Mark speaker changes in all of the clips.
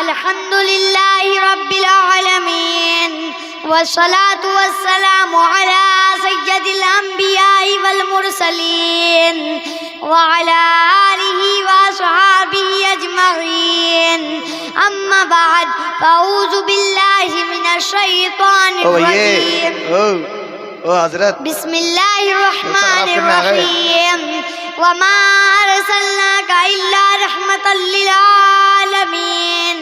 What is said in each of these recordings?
Speaker 1: अल्हम्दुलिल्लाहि रब्बिल आलमीन वस्सलातु वस्सलामु अला सय्यदिल अंबियाइ वल मुरसलीन व अला आलिहि व अस्हाबिहि अजमईन अम्मा बाद फअऊज़ु बिल्लाहि मिनश शैतानिर रजीम।
Speaker 2: ओ हजरत,
Speaker 1: बिस्मिल्लाहिर रहमानिर रहीम। वमा अरसलनाका इल्ला रहमतल लिल आलमीन।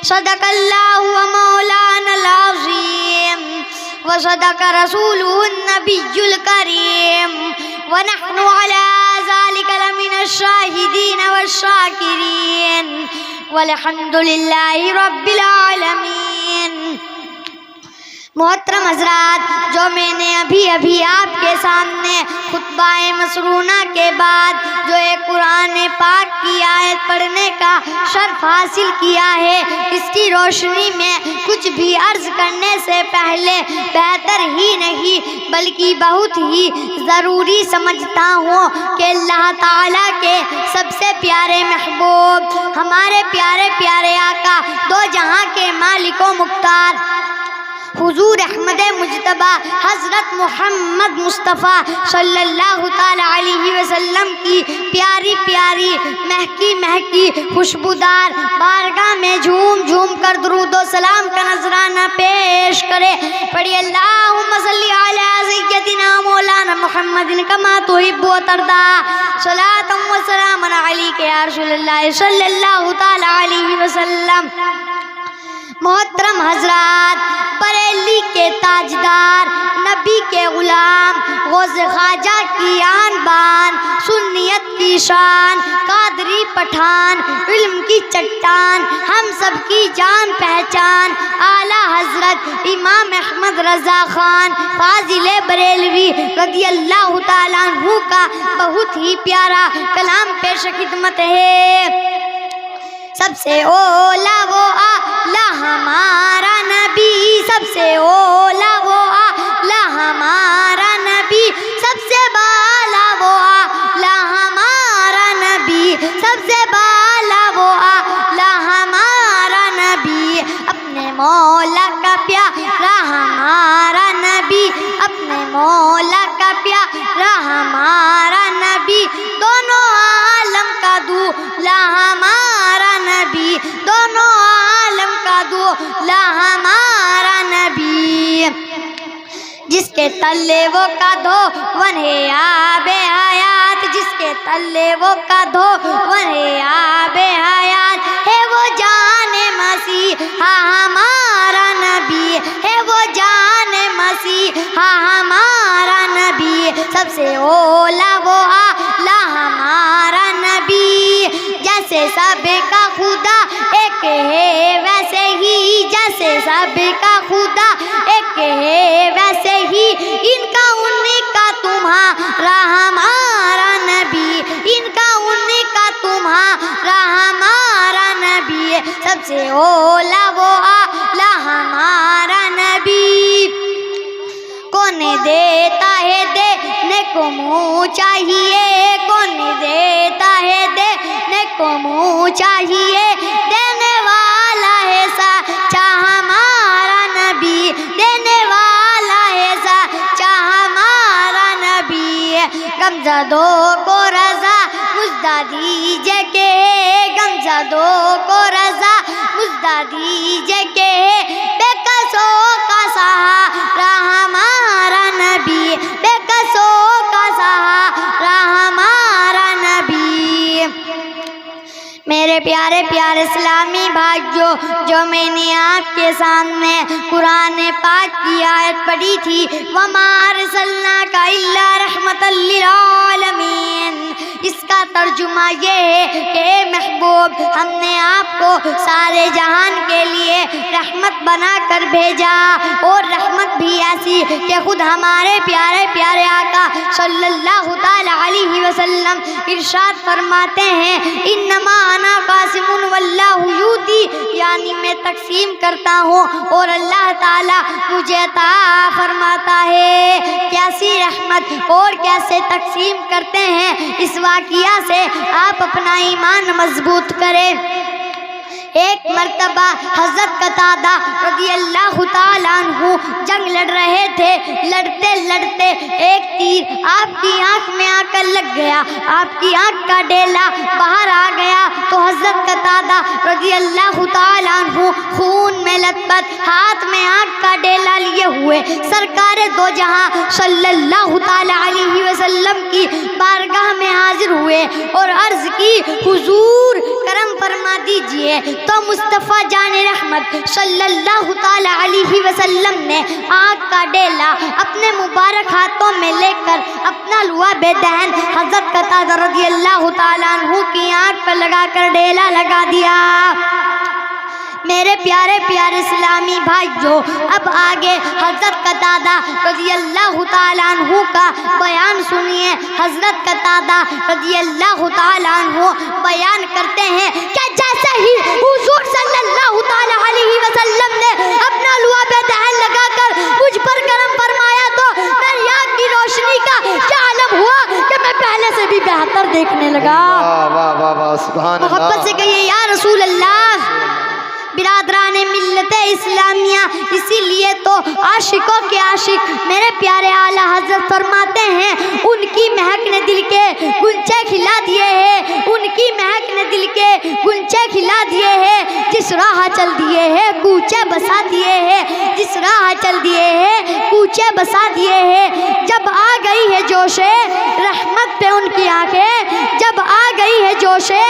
Speaker 1: सदकल्लाहु व मौलानल अज़ीम व सदक रसूलुहुन नबियुल करीम व नहनु अला ज़ालिका लमिनश शाहिदीन वश्शाकिरीन वल्हम्दुलिल्लाहि रब्बिल आलमीन। मोहतरम हज़रात, जो मैंने अभी अभी आपके सामने खुतबाए मसरूना के बाद जो एक कुरान पाक की आयत पढ़ने का शर्फ हासिल किया है, इसकी रोशनी में कुछ भी अर्ज़ करने से पहले बेहतर ही नहीं बल्कि बहुत ही ज़रूरी समझता हूँ कि अल्लाह ताला के सबसे प्यारे महबूब हमारे प्यारे प्यारे आका दो जहाँ के मालिक व मुख्तार हुजूर अहमद मुज्तबा हज़रत मोहम्मद मुस्तफ़ा सल्लल्लाहु ताला अलैहि वसल्लम की प्यारी प्यारी महकी महकी खुशबूदार बारगाह में झूम झूम कर दुरूद व सलाम का नजराना पेश करे। पढ़िए अल्लाहुम्मा सल्ली अला सय्यदिना मौलाना मुहम्मदिन कमा तुहिब्बु व तर्दा सलातम व सलामन अलैका या रसूलल्लाह सल्लल्लाहु ताला अलैहि वसल्लम। मोहतरम हजरात, बरेली के ताजदार नबी के गुलाम गौज़ ख्वाजा की आन बान सुन्नियत की शान कादरी पठान इल्म की चट्टान हम सब की जान पहचान आला हजरत इमाम अहमद रज़ा खान फाजिल बरेलवी रज़ी अल्लाह ताला अन्हु का बहुत ही प्यारा कलाम पेश खिदमत है। सबसे ओला वो आला हमारा नबी, सबसे ओला वो आला हमारा नबी, सबसे बाला वो आला हमारा नबी, सबसे बाला वो आला हमारा नबी। अपने मौला का प्यारा हमारा नबी, अपने मौला का प्यारा हमारा नबी, दोनों आलम का दूल्हा हमारा नबी, दोनों आलम का दूल्हा हमारा नबी। जिसके तल्ले वो का धो वने आबे हयात, जिसके तल्ले वो का धो वने आबे हयात है वो जाने मसीहा हमारा नबी, है वो जाने मसीहा हमारा नबी। सबसे ओला वो आला हमारा नबी, जैसे सबका खुदा एक है वैसे ही, जैसे सबका खुदा एक है वैसे ही इनका उनका तुम्हारा हमारा नबी, इनका उनका तुम्हारा हमारा नबी। सबसे ओला वो आला हमारा नबी। कौन देता है देने को मुँह चाहिए, कौन देता है देने को मुँह चाहिए, देने वाला है सच्चा हमारा नबी, देने वाला है सच्चा हमारा नबी। गमज़दों को रज़ा मुझदा दीजिए के, गमज़दों को रज़ा मुझदा दीजिए के, बेकसों का सहारा हमारा नबी, बेकसों का सहारा हमारा नबी। मेरे प्यारे प्यारे इस्लामी भाइयों, जो मैंने आपके सामने कुरान पाक की आयत पढ़ी थी, वमा अरसलनाका इल्ला रहमतल लिल आलमीन, इसका तर्जुमा ये है कि महबूब हमने आपको सारे जहान के लिए रहमत बनाकर भेजा, और रहमत भी ऐसी कि खुद हमारे प्यारे प्यारे आका सल्लल्लाहु ताला अलैहि वसल्लम इरशाद फरमाते हैं, इन्नमा अना कासिमुन वल्लाहु यूती, यानी मैं तकसीम करता हूँ और अल्लाह ताला मुझे अता फरमाता है। कैसी रहमत और कैसे तकसीम करते हैं, इस वाक़िया से आप अपना ईमान मजबूत करें। एक मर्तबा हज़रत कतादा रज़ियल्लाहु ताला अन्हु जंग लड़ रहे थे। लड़ते लड़ते एक तीर आपकी आंख में आकर लग गया, आपकी आंख का डेला बाहर आ गया। तो हज़रत कतादा रज़ियल्लाहु ताला अन्हु खून में लथपथ हाथ में आंख का डेला लिए हुए सरकारे दो जहां सल्लल्लाहु ताला अलैहि वसल्लम की बारगाह में हाजिर हुए और अर्ज की, हुजूर करम फरमा दीजिए। तो मुस्तफ़ा जाने रहमत सल्लल्लाहु ताला अलैहि वसल्लम ने आग का डेला अपने मुबारक हाथों में लेकर अपना लुआ बेदहन हज़रत कतादा रज़ियल्लाहु ताला अन्हु की आँख पर लगाकर डेला लगा दिया। मेरे प्यारे प्यारे इस्लामी भाइयों, अब आगे हज़रत कतादा रज़ियल्लाहु ताला अन्हु का बयान सुनिए। हज़रत कतादा रज़ियल्लाहु ताला अन्हु बयान करते हैं कि जैसे ही हुजूर सल्लल्लाहु ताला अलैहि वसल्लम ने अपना लुआ बेदहन लगाकर मुझ पर करम फरमाया तो मेरी आँख की रोशनी का क्या आलम हुआ कि मैं पहले से भी बेहतर देखने लगा।
Speaker 2: वाह वाह वाह, सुभान अल्लाह।
Speaker 1: मोहब्बत से कहिए या रसूल अल्लाह। बिरादरान मिल्लत इस्लामिया, इसीलिए तो आशिकों के आशिक मेरे प्यारे आला हज़रत फरमाते हैं, उनकी महक ने दिल के गुंचे खिला दिए हैं, उनकी महक ने दिल के गुंचे खिला दिए हैं। जिस राह चल दिए हैं कूचे बसा दिए हैं, जिस राह चल दिए हैं कूचे बसा दिए हैं। जब आ गई है जोशे रहमत पे उनकी आंखें, जब आ गई है जोशे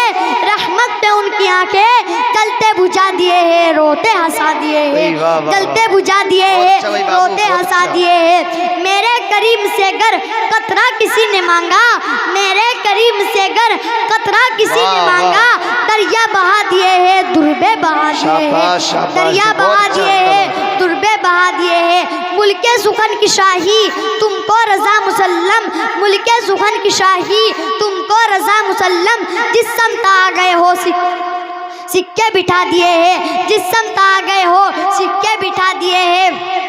Speaker 1: रहमत पे उनकी आंखें, जलते बुझा दिए हैं रोते हंसा दिए हैं, जलते बुझा दिए हैं रोते हंसा दिए हैं। मेरे करीम से गर कतरा किसी ने मांगा, मेरे करीम से गर कतरा किसी ने मांगा, दरिया बहा दिए हैं दुर्बे बहा दिए हैं, दरिया बहा दिए हैं दुर्बे बहा दिए हैं। मुल्के सुखन की शाही तुमको रजा मुसल्लम, मुल्के सुखन की शाही तुमको रजा मुसल्लम, जिस समत आ गए हो सिक्के बिठा दिए हैं, जिस समत आ गए हो सिक्के बिठा दिए हैं।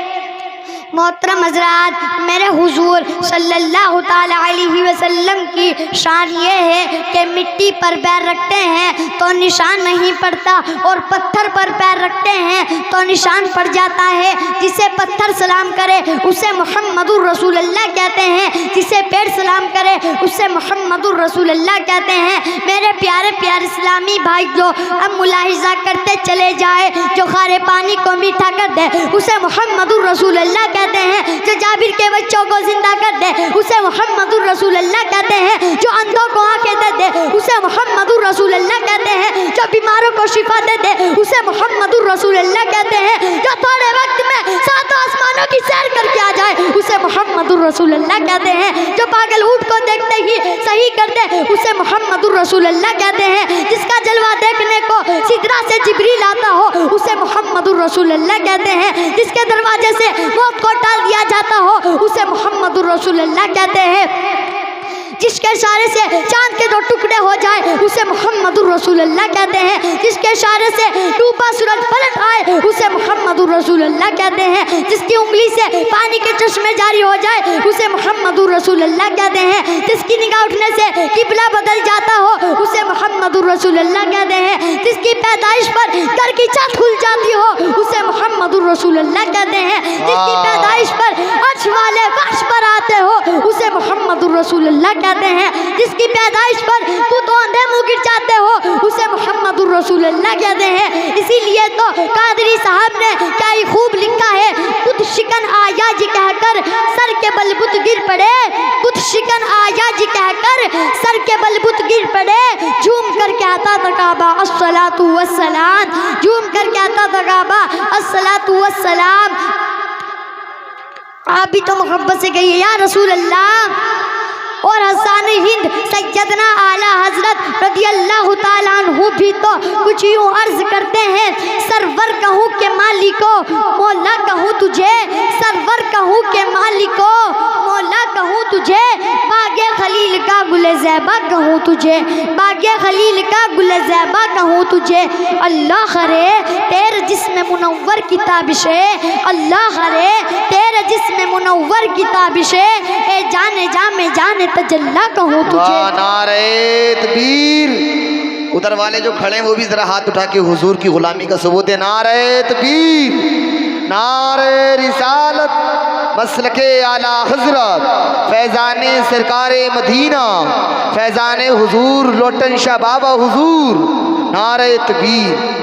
Speaker 1: मोहतरम हज़रात, मेरे हुजूर सल्लल्लाहु ताला अलैहि वसल्लम की शान ये है कि मिट्टी पर पैर रखते हैं तो निशान नहीं पड़ता और पत्थर पर पैर रखते हैं तो निशान पड़ जाता है। जिसे पत्थर सलाम करे उसे मुहम्मदुर रसूलुल्लाह कहते हैं, जिसे पेड़ सलाम करे उसे मुहम्मदुर रसूलुल्लाह कहते हैं। मेरे प्यारे प्यारे इस्लामी भाइयों, अब मुलाहिजा करते चले जाए, जो खारे पानी को मीठा कर दे उसे मुहम्मदुर रसूलुल्लाह कहते हैं, जो जाबिर के बच्चों को जिंदा कर दे उसे मुहम्मदुर रसूलुल्लाह कहते हैं, जो अंधों को आंखें दे दे उसे मुहम्मदुर रसूलुल्लाह कहते हैं, जो बीमारों को शिफा दे दे उसे मुहम्मदुर रसूलुल्लाह कहते हैं, जो थोड़े वक्त में सातों आसमानों की सैर करके आ जाए उसे मुहम्मदुर रसूलुल्लाह कहते हैं, जो पागल ऊंट को देखते ही सही कर दे उसे मुहम्मदुर रसूलुल्लाह कहते हैं, जिसका जलवा देखने को सिदरा से जिब्रील आता हो उसे मुहम्मदुर रसूलुल्लाह कहते हैं, जिसके दरवाजे से मौत को टाल दिया जाता हो उसे मुहम्मदुर रसूलुल्लाह कहते हैं, जिसके इशारे से चांद के दो टुकड़े हो जाए उसे मुहम्मदुर रसूलुल्लाह कहते हैं, जिसके इशारे से डूबा सूरज पलट आए उसे मुहम्मदुर रसूलुल्लाह कहते हैं, जिसकी उंगली से पानी के चश्मे जारी हो जाए उसे मुहम्मदुर रसूलुल्लाह कहते हैं, जिसकी निगाह उठने से किबला बदल जाता हो उसे मुहम्मदुर रसूलुल्लाह कहते हैं, जिसकी पैदाइश पर घर की छत खुल जाती हो उसे मुहम्मदुर रसूलुल्लाह कहते हैं, जिसकी पैदाइश पर अर्श वाले फर्श पर आते हो उसे मुहम्मदुर रसूलुल्लाह कहते हैं, जिसकी पैदाइश पर तू तो अंधे मुंह गिर जाते हो उसे मुहम्मदुर रसूलुल्लाह कहते हैं। इसीलिए तो कादरी साहब ने क्या ही खूब लिखा है, खुद शिकन आया जी कहकर सर के बलबुत गिर पड़े, खुद शिकन आया जी कहकर सर के बलबुत गिर पड़े, झूम कर कहता था काबा अस्सलातु वस्सलाम, झूम कर कहता था काबा अस्सलातु वस्सलाम। आप भी तो मोहब्बत से कहिए या रसूल अल्लाह। और हसन हिंद सैयदना आला हजरत रज़ियल्लाहु ताला अन्हु भी तो कुछ यूँ अर्ज करते हैं, सरवर कहूँ के मालिको मौला कहूँ तुझे, सरवर कहूँ के मालिको मौला कहूँ तुझे, बागे खलील का गुले ज़ैबा कहूँ तुझे, बागे खलील का गुले ज़ैबा कहूँ तुझे। अल्लाह करे तेरे जिस्म मुनव्वर की ताबिशे, अल्लाह करे तेरे जिस्म मुनव्वर की ताबिशे, ए जाने जा में जाने तजल्ला कहूँ तुझे।
Speaker 2: नारे तकबीर। उधर वाले जो खड़े हैं वो भी जरा हाथ उठा के हुजूर की गुलामी का सबूत है। नारे तकबीर, नारे रिसालत, मसलके आला हजरत, फैज़ाने सरकारे मदीना, फैज़ाने हुजूर लोटन शाह बाबा हुजूर, नारे तकबीर।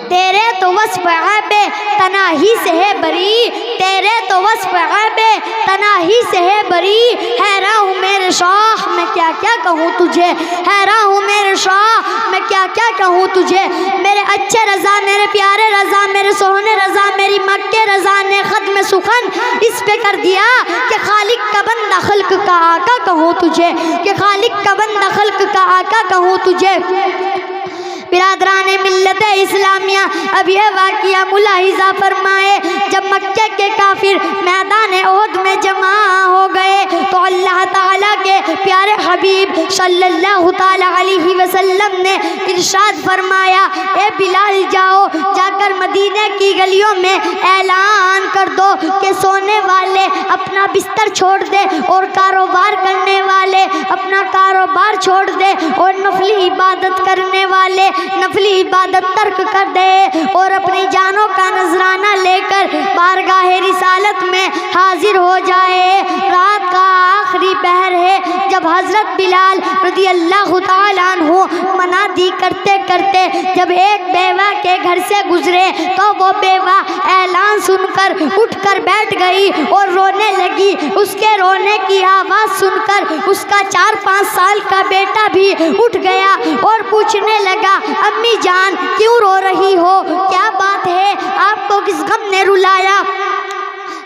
Speaker 1: तेरे तो वस्फ़ ऐबे तनाही से है बरी, तेरे तो वस्फ़ ऐबे तनाही से है बरी। हैरान हूँ मेरे शाह मैं क्या क्या कहूँ तुझे, हैरान हूँ मेरे शाह मैं क्या क्या कहूँ तुझे। मेरे अच्छे रज़ा, मेरे प्यारे रज़ा, मेरे सोहने रज़ा, मेरी मक्के रज़ा ने ख़त्म सुखन इस पे कर दिया कि खालिक का बंदा खल्क का आका कहूँ तुझे, कि खालिक का बंदा खल्क का आका कहूँ तुझे। बिरादरान मिल्लत इस्लामिया, अब यह वाक़िया मुलाहिज़ा फरमाए, जब मक्के के काफिर मैदान ओहद में जमा हो गए तो अल्लाह ताला के प्यारे हबीब सल्लल्लाहु ताला अलैहि वसल्लम ने इरशाद फरमाया, ए बिलाल जाओ जाकर मदीने की गलियों में ऐलान कर दो कि सोने वाले अपना बिस्तर छोड़ दे और कारोबार करने वाले अपना कारोबार छोड़ दे और नफली इबादत करने वाले नफली इबादत तर्क कर दे और अपनी जानों का नजराना लेकर बारगाह रिसालत में हाजिर हो जाए। रात का आखिरी पहर है जब हज़रत बिलाल रज़ी अल्लाह ताला अन्हु मनादी करते करते जब एक बेवा के घर से गुजरे तो वो बेवा ऐलान सुनकर उठकर बैठ गई और रोने लगी। उसके रोने की आवाज़ सुनकर उसका 4-5 साल का बेटा भी उठ गया और पूछने लगा, अम्मी जान क्यों रो रही हो, क्या बात है, आपको किस गम ने रुलाया।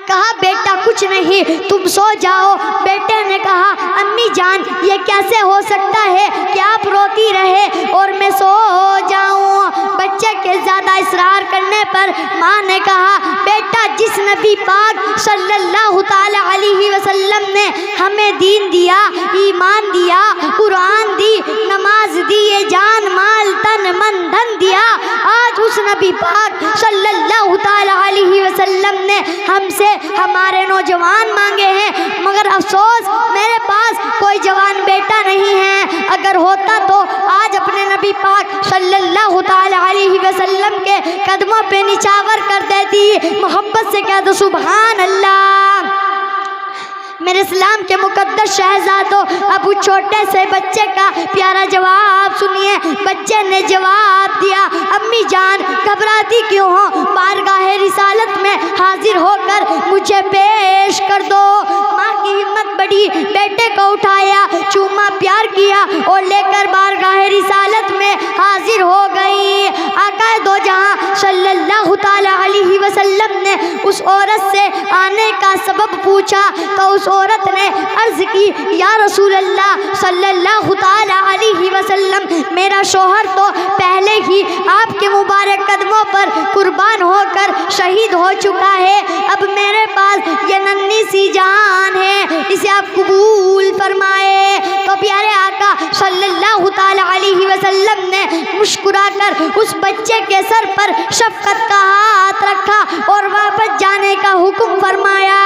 Speaker 1: कहा, बेटा कुछ नहीं, तुम सो जाओ। बेटे ने कहा, अम्मी जान ये कैसे हो सकता है कि आप रोती रहे और मैं सो जाऊं। बच्चे के ज़्यादा इसरार करने पर माँ ने कहा, बेटा जिस नबी पाक सल्लल्लाहु ताला अलैहि वसल्लम ने हमें दीन दिया, ईमान दिया, कुरान दी, नमाज दी, ये जान माल तन मन धन दिया, आज उस नबी पाक सल्लल्लाहु ताला अलैहि वसल्लम ने हमसे हमारे नौजवान मांगे हैं, मगर अफसोस मेरे पास कोई जवान बेटा नहीं है। अगर होता तो आज अपने नबी पाक सल्लल्लाहु ताला अलैहि वसल्लम के कदमों पे निछावर कर देती। मोहब्बत से कह दो सुभान अल्लाह। मेरे इस्लाम के मुकद्दस शहजादों, अब उस छोटे से बच्चे का प्यारा जवाब सुनिए। बच्चे ने जवाब दिया, अम्मी जान घबराती क्यों हो, बारगाह रिसालत में हाजिर होकर मुझे पेश कर दो। माँ की हिम्मत बढ़ी, बेटे को उठाया, चूमा प्यार किया और लेकर बारगाह रिसालत में हाजिर हो गई। आका दो जहां सल्लल्लाहु ताला अलैहि वसल्लम ने उस औरत से आने का सबब पूछा तो उस औरत ने अर्ज की, या रसूल अल्लाह सल्लल्लाहु ताला अलैहि वसल्लम, मेरा शौहर तो पहले ही आपके मुबारक कदमों पर कुर्बान होकर शहीद हो चुका है, अब मेरे पास ये नन्ही सी जान है, इसे आप कबूल फरमाए। तो प्यारे आका सल्लल्लाहु ताला अलैहि वसल्लम ने मुस्कुराकर उस बच्चे के सर पर शफकत का हाथ रखा और वापस जाने का हुक्म फरमाया।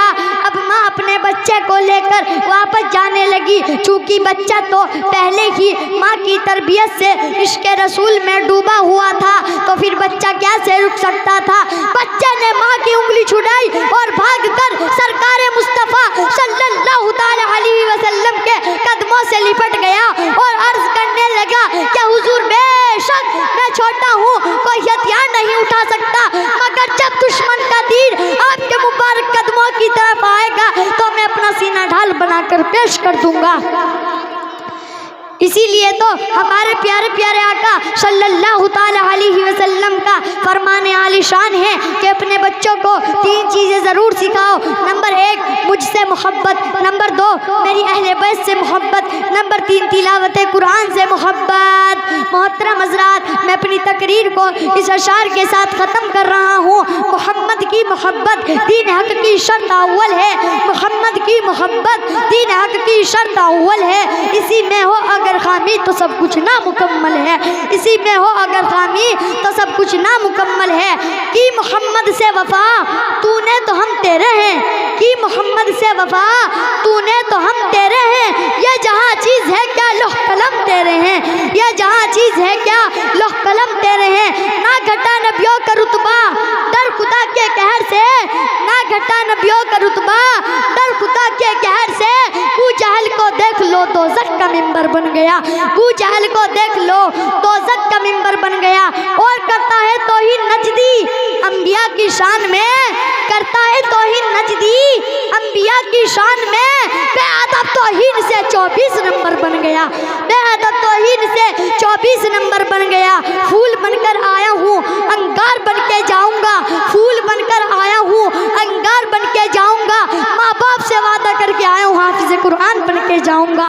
Speaker 1: अब माँ अपने बच्चे को लेकर वापस जाने लगी। चूँकि बच्चा तो पहले ही माँ की तरबियत से इश्क़ रसूल में डूबा हुआ था, तो फिर बच्चा कैसे रुक सकता था। बच्चे ने माँ की उंगली छुड़ाई और भागकर सरकारे मुस्तफ़ा सल्लल्लाहु ताला अलैहि वसल्लम के कदमों से लिपट गया और अर्ज करने लगा कि हुजूर बेशक मैं छोटा हूँ, कोई हथियार नहीं उठा सकता, मगर जब दुश्मन का तीर आपके मुबारक कदमों की तरफ आएगा तो मैं अपना सीना ढाल बनाकर पेश कर दूंगा। इसीलिए तो हमारे प्यारे प्यारे आका सल्लल्लाहु ताला अलैहि वसल्लम का फरमाने आलिशान है कि अपने बच्चों को 3 चीज़ें ज़रूर सिखाओ। नंबर 1 मुझसे मोहब्बत, नंबर 2 मेरी अहले बैत से मोहब्बत, नंबर 3 तिलावत कुरान से मोहब्बत। मोहतरम हज़रात, मैं अपनी तकरीर को इस अशार के साथ ख़त्म कर रहा हूँ। मोहम्मद की मोहब्बत दीन हक़ की शर्त अव्वल है, मोहम्मद की मोहब्बत दीन हक़ की शर्त अव्वल है। इसी में हो अगर खामी तो सब कुछ नामुकम्मल है, इसी में हो अगर खामी तो सब कुछ नामुकम्मल है। कि मोहम्मद से वफा तूने तो हम तेरे हैं, कि मोहम्मद से वफा तूने तो हम तेरे हैं, ये जहाँ चीज़ है क्या लोह कलम तेरे हैं, ये जहाँ यहाँ चीज है क्या, लोह कलम तेरे हैं, ना घटा नबियों का रुतबा डर खुदा के कहर से, ना घटा नबियों का रुतबा डर खुदा के कहर से। अबू जहल को देख लो दोज़ख का मिंबर बन गया, अबू जहल को देख लो दोज़ख का मिंबर बन गया। और करता है तौहीन नजदी अंबिया की शान में, करता है तौहीन नजदी अंबिया की शान में। बेअदब तौहीन से 24 नंबर बन गया, बेअदब तौहीन से